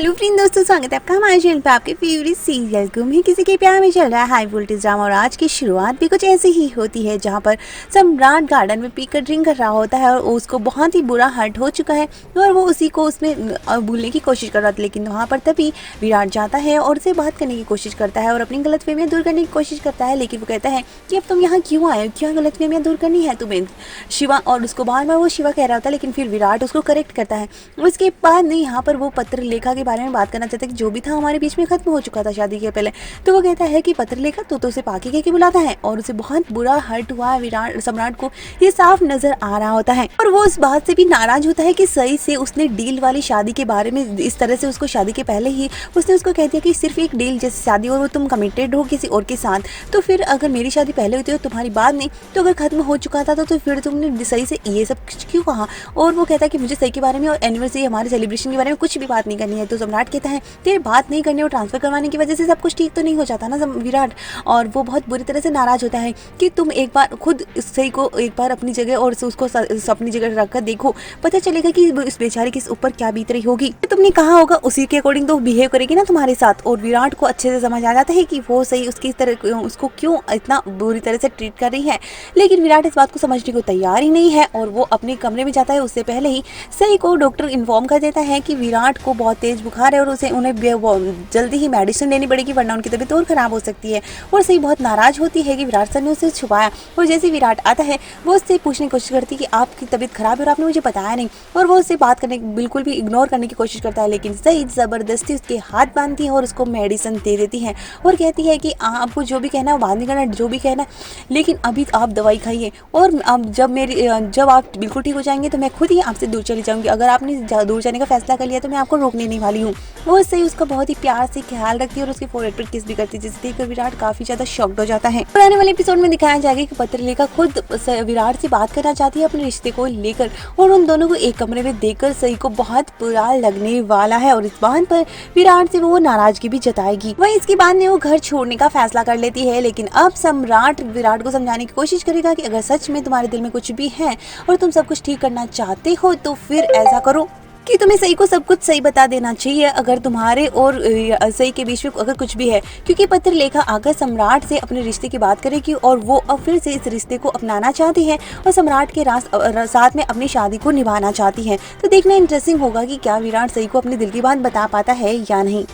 Hello friend दोस्तों, स्वागत है आपका हमारे चैनल पे। आपके फेवरेट सीरियल गुम है किसी के प्यार में चल रहा है हाई वोल्टेज ड्रामा। और आज की शुरुआत भी कुछ ऐसे ही होती है जहां पर सम्राट गार्डन में पीकर ड्रिंक कर रहा होता है और उसको बहुत ही बुरा हर्ट हो चुका है और वो उसी को उसमें भूलने की कोशिश कर रहा था। लेकिन वहाँ पर तभी विराट जाता है और उसे बात करने की कोशिश करता है और अपनी गलतफहमियां दूर करने की कोशिश करता है। लेकिन वो कहता है कि अब तुम यहाँ क्यों आए हो, क्या गलतफहमियां दूर करनी है तुम्हें शिवा। और उसको बार बार वो शिवा कह रहा था, लेकिन फिर विराट उसको करेक्ट करता है। उसके बाद नहीं, यहाँ पर वो पत्र लेखा के बारे में बात करना चाहता है कि जो भी था हमारे बीच में खत्म हो चुका था शादी के पहले। तो वो कहता है कि पत्र लेखा तो उसे पाकी कह के बुलाता है और उसे बहुत बुरा हर्ट हुआ है। विराट सम्राट को ये साफ नजर आ रहा होता है और वो उस बात से भी नाराज होता है कि सही से उसने डील वाली शादी के बारे में इस तरह से उसको शादी के पहले ही उसने उसको कह दिया कि सिर्फ एक डील जैसे शादी और वो तुम कमिटेड हो किसी और के साथ। तो फिर अगर मेरी शादी पहले हुई थी और तुम्हारी बाद नहीं, तो अगर खत्म हो चुका था तो फिर तुमने सही से ये सब क्यों कहा। और वो कहता है कि मुझे सही के बारे में और एनिवर्सरी हमारे सेलिब्रेशन के बारे में कुछ भी बात नहीं करनी है। तो सम्राट कहता है तेरे बात नहीं करने और ट्रांसफर करवाने की वजह से सब कुछ ठीक तो नहीं हो जाता ना विराट। और वो बहुत बुरी तरह से नाराज होता है कि तुम एक बार खुद सही को एक बार अपनी जगह और उसको अपनी जगह रखकर देखो, पता चलेगा कि इस बेचारे के ऊपर क्या बीत रही होगी। तुमने कहा होगा उसी के अकॉर्डिंग तो बिहेव करेगी ना तुम्हारे साथ। और विराट को अच्छे से समझ आ जाता है कि वो सही उसकी तरह उसको क्यों इतना बुरी तरह से ट्रीट कर रही है। लेकिन विराट इस बात को समझने को तैयार ही नहीं है और वो अपने कमरे में जाता है। उससे पहले ही सही को डॉक्टर इन्फॉर्म कर देता है कि विराट को बहुत तेज बुखार है और उन्हें जल्दी ही मेडिसिन लेनी पड़ेगी वरना उनकी तबीयत और खराब हो सकती है। और सही बहुत नाराज होती है कि विराट सर ने उसे छुपाया। और जैसे विराट आता है वो उससे पूछने की कोशिश करती है कि आपकी तबीयत खराब है और आपने मुझे बताया नहीं। और वो उससे बात करने बिल्कुल भी इग्नोर करने की कोशिश करता है। लेकिन सही जबरदस्ती उसके हाथ बांधती है और उसको मेडिसिन दे देती है और कहती है कि आपको जो भी कहना है बात नहीं करना, जो भी कहना है, लेकिन अभी आप दवाई खाइए और अब जब आप बिल्कुल ठीक हो जाएंगे तो मैं खुद ही आपसे दूर चली जाऊंगी। अगर आपने दूर जाने का फैसला कर लिया तो मैं आपको रोकने नहीं वाली हूँ। वो सही उसका बहुत ही प्यार से ख्याल रखती है और उसके फोरहेड पर किस भी करती है, जिसे देखकर विराट काफी ज्यादा शॉक्ड हो जाता है। पुराने वाले एपिसोड में दिखाया जाएगा कि पत्रलेखा खुद विराट से बात करना चाहती है अपने रिश्ते को लेकर और उन दोनों को एक कमरे में देखकर सही को बहुत बुरा लगने वाला है और इस बात पर विराट से वो नाराजगी भी जताएगी। वहीं इसके बाद में वो घर छोड़ने का फैसला कर लेती है। लेकिन अब सम्राट विराट को समझाने की कोशिश करेगा कि अगर सच में तुम्हारे दिल में कुछ भी है और तुम सब कुछ ठीक करना चाहते हो तो फिर ऐसा करो कि तुम्हें सही को सब कुछ सही बता देना चाहिए अगर तुम्हारे और सही के बीच में अगर कुछ भी है। क्योंकि पत्र लेखा आकर सम्राट से अपने रिश्ते की बात करेगी और वो अब फिर से इस रिश्ते को अपनाना चाहती है और सम्राट के साथ में अपनी शादी को निभाना चाहती है। तो देखना इंटरेस्टिंग होगा कि क्या विराट सही को अपने दिल की बात बता पाता है या नहीं।